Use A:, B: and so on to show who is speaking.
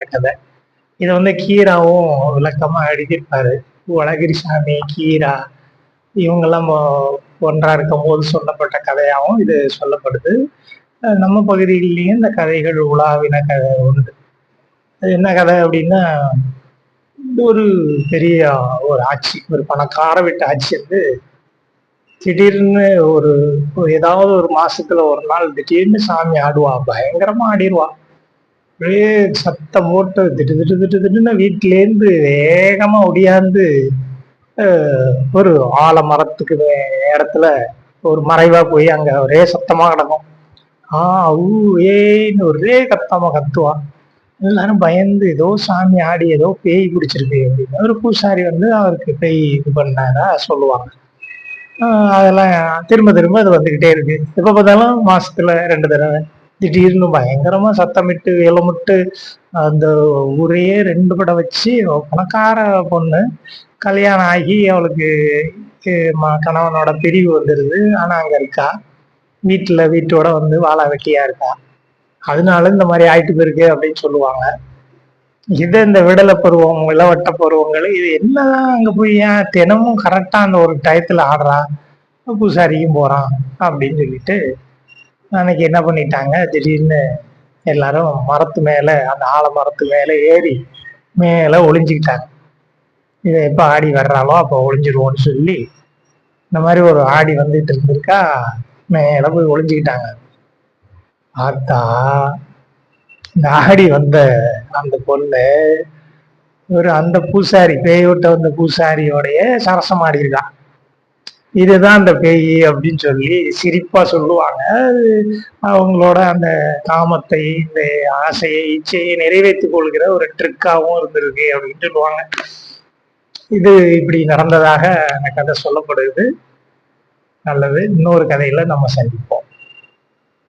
A: கதை. இதை வந்து கீராவும் விளக்கமா எழுதியிருப்பாரு. அழகிரிசாமி, கீரா இவங்கெல்லாம் ஒன்றா இருக்கும்போது சொல்லப்பட்ட கதையாகவும் இது சொல்லப்படுது. நம்ம பகுதிகளிலேயும் இந்த கதைகள் உலாவின கதை உண்டு. அது என்ன கதை அப்படின்னா, ஒரு பெரிய ஒரு ஆட்சி, ஒரு பணக்கார வீட்டு ஆட்சி வந்து திடீர்னு ஒரு ஏதாவது ஒரு மாசத்துல ஒரு நாள் திடீர்னு சாமி ஆடுவா, பயங்கரமா ஆடிடுவா. ஒரே சத்தம் போட்டு திட்டு திட்டு திட்டு திட்டுன்னு வீட்டிலேருந்து வேகமா ஒடியாந்து ஒரு ஆலமரத்துக்கு இடத்துல ஒரு மறைவா போய் அங்க ஒரே சத்தமா கிடக்கும். ஊ ஏன்னு ஒரே கத்தாம கத்துவா. எல்லாரும் பயந்து ஏதோ சாமி ஆடி ஏதோ பேய் பிடிச்சிருக்கு அப்படின்னு ஒரு பூசாரி வந்து அவருக்கு பேய் இது பண்ணாரா சொல்லுவாங்க. அதெல்லாம் திரும்ப திரும்ப அது வந்துகிட்டே இருக்கு. எப்ப பார்த்தாலும் மாசத்துல 2 தடவை திடீர்னு பயங்கரமா சத்தமிட்டு வேலமிட்டு அந்த ஊரையே 2 படம் வச்சு பணக்கார பொண்ணு கல்யாணம் ஆகி அவளுக்கு கணவனோட பிரிவு வந்துருது. ஆனா அங்க இருக்கா, வீட்டோட வந்து வாழா வெட்டியா இருக்கா. அதனால இந்த மாதிரி ஆயிட்டு போயிருக்கு அப்படின்னு சொல்லுவாங்க. இது இந்த விடலை பருவம், இளவட்ட பருவங்கள், இது என்னதான் அங்க போய் ஏன் தினமும் கரெக்டா அந்த ஒரு டயத்துல ஆடுறா, பூசாரிக்கும் போறான் அப்படின்னு சொல்லிட்டு அன்னைக்கு என்ன பண்ணிட்டாங்க, திடீர்னு எல்லாரும் மரத்து மேல, அந்த ஆலமரத்து மேல ஏறி மேல ஒளிஞ்சுக்கிட்டாங்க. இதை எப்ப ஆடி வர்றாளோ அப்ப ஒளிஞ்சிருவோம்னு சொல்லி இந்த மாதிரி ஒரு ஆடி வந்துட்டு இருந்திருக்கா. மேல போய் ஒளிஞ்சுக்கிட்டாங்க. பார்த்தா இந்த ஆடி வந்த அந்த பொண்ணு அந்த பூசாரி, பேயோட்ட வந்த பூசாரியோடைய சரசம் ஆடி இருக்கா. இதுதான் அந்த பேய் அப்படின்னு சொல்லி சிரிப்பா சொல்லுவாங்க. அவங்களோட அந்த காமத்தை, இந்த ஆசையை, இச்சையை நிறைவேற்றிக் கொள்கிற ஒரு ட்ரிக்காவும் இருந்திருக்கு அப்படின்னு சொல்லுவாங்க. இது இப்படி நடந்ததாக அந்த கதை சொல்லப்படுது. நல்லது. இன்னொரு கதையில நம்ம சந்திப்போம்.